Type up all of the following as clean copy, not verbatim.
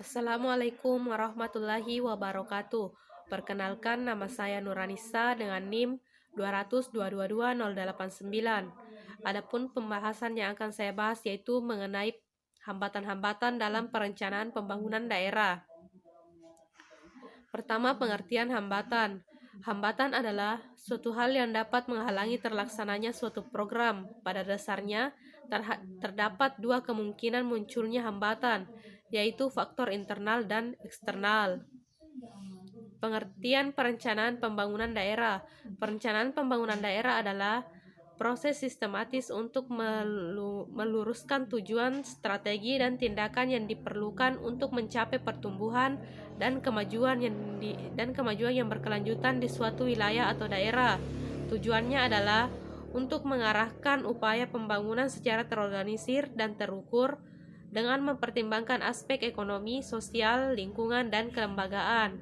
Assalamualaikum warahmatullahi wabarakatuh. Perkenalkan, nama saya Nuranisa dengan NIM 200222089. Adapun pembahasan yang akan saya bahas yaitu mengenai hambatan-hambatan dalam perencanaan pembangunan daerah. Pertama, pengertian hambatan. Hambatan adalah suatu hal yang dapat menghalangi terlaksananya suatu program. Pada dasarnya, terdapat dua kemungkinan munculnya hambatan, yaitu faktor internal dan eksternal. Pengertian perencanaan pembangunan daerah. Perencanaan pembangunan daerah adalah proses sistematis untuk meluruskan tujuan, strategi, dan tindakan yang diperlukan untuk mencapai pertumbuhan dan kemajuan yang berkelanjutan di suatu wilayah atau daerah. Tujuannya adalah untuk mengarahkan upaya pembangunan secara terorganisir dan terukur dengan mempertimbangkan aspek ekonomi, sosial, lingkungan, dan kelembagaan.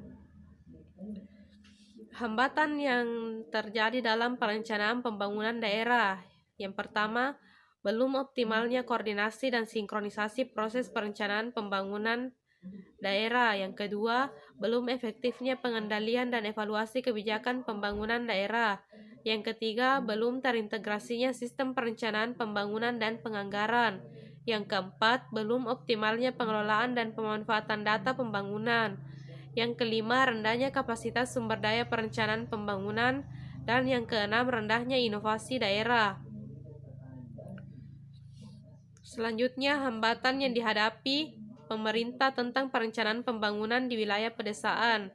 Hambatan yang terjadi dalam perencanaan pembangunan daerah. Yang pertama, belum optimalnya koordinasi dan sinkronisasi proses perencanaan pembangunan daerah. Yang kedua, belum efektifnya pengendalian dan evaluasi kebijakan pembangunan daerah. Yang ketiga, belum terintegrasinya sistem perencanaan pembangunan dan penganggaran. Yang keempat, belum optimalnya pengelolaan dan pemanfaatan data pembangunan. Yang kelima, rendahnya kapasitas sumber daya perencanaan pembangunan. Dan yang keenam, rendahnya inovasi daerah. Selanjutnya, hambatan yang dihadapi pemerintah tentang perencanaan pembangunan di wilayah pedesaan.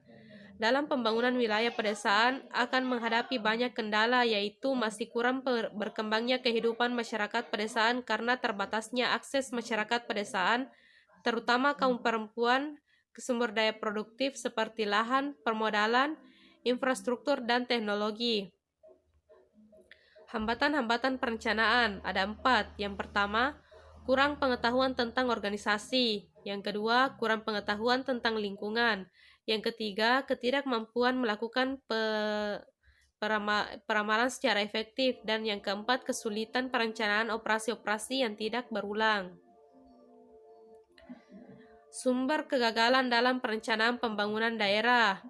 Dalam pembangunan wilayah pedesaan akan menghadapi banyak kendala, yaitu masih kurang berkembangnya kehidupan masyarakat pedesaan karena terbatasnya akses masyarakat pedesaan, terutama kaum perempuan, ke sumber daya produktif seperti lahan, permodalan, infrastruktur, dan teknologi. Hambatan-hambatan perencanaan ada 4. Yang pertama, kurang pengetahuan tentang organisasi. Yang kedua, kurang pengetahuan tentang lingkungan. Yang ketiga, ketidakmampuan melakukan peramalan secara efektif. Dan yang keempat, kesulitan perencanaan operasi-operasi yang tidak berulang. Sumber kegagalan dalam perencanaan pembangunan daerah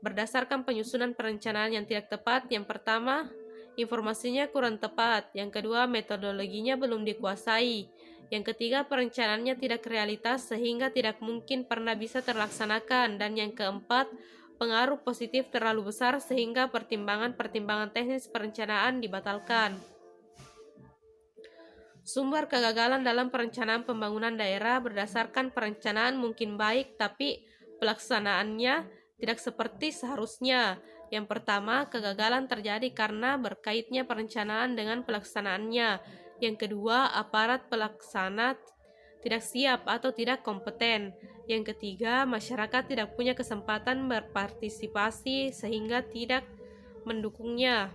berdasarkan penyusunan perencanaan yang tidak tepat. Yang pertama, informasinya kurang tepat. Yang kedua, metodologinya belum dikuasai. Yang ketiga, perencanaannya tidak realitas sehingga tidak mungkin pernah bisa terlaksanakan. Dan yang keempat, pengaruh positif terlalu besar sehingga pertimbangan-pertimbangan teknis perencanaan dibatalkan. Sumber kegagalan dalam perencanaan pembangunan daerah berdasarkan perencanaan mungkin baik, tapi pelaksanaannya tidak seperti seharusnya. Yang pertama, kegagalan terjadi karena berkaitnya perencanaan dengan pelaksanaannya. Yang kedua, aparat pelaksana tidak siap atau tidak kompeten. Yang ketiga, masyarakat tidak punya kesempatan berpartisipasi sehingga tidak mendukungnya.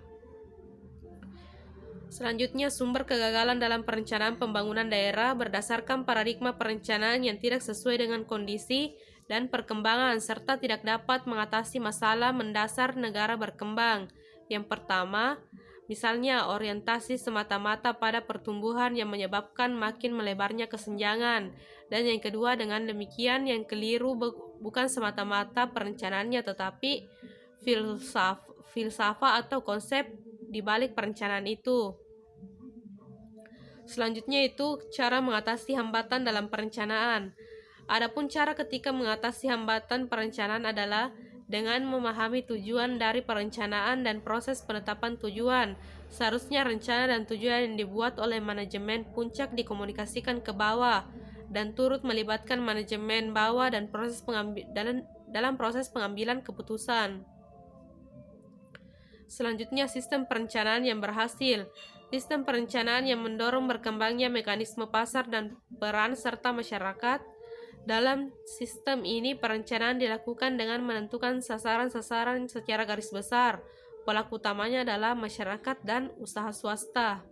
Selanjutnya, sumber kegagalan dalam perencanaan pembangunan daerah berdasarkan paradigma perencanaan yang tidak sesuai dengan kondisi dan perkembangan serta tidak dapat mengatasi masalah mendasar negara berkembang. Yang pertama, misalnya orientasi semata-mata pada pertumbuhan yang menyebabkan makin melebarnya kesenjangan. Dan yang kedua, dengan demikian yang keliru bukan semata-mata perencanaannya tetapi filsafat atau konsep di balik perencanaan itu. Selanjutnya itu cara mengatasi hambatan dalam perencanaan. Adapun cara ketika mengatasi hambatan perencanaan adalah dengan memahami tujuan dari perencanaan dan proses penetapan tujuan. Seharusnya rencana dan tujuan yang dibuat oleh manajemen puncak dikomunikasikan ke bawah dan turut melibatkan manajemen bawah dan dalam proses pengambilan keputusan. Selanjutnya, sistem perencanaan yang berhasil. Sistem perencanaan yang mendorong berkembangnya mekanisme pasar dan peran serta masyarakat. Dalam sistem ini, perencanaan dilakukan dengan menentukan sasaran-sasaran secara garis besar. Pelaku utamanya adalah masyarakat dan usaha swasta.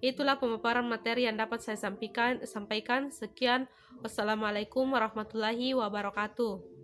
Itulah pemaparan materi yang dapat saya sampaikan. Sekian. Wassalamualaikum warahmatullahi wabarakatuh.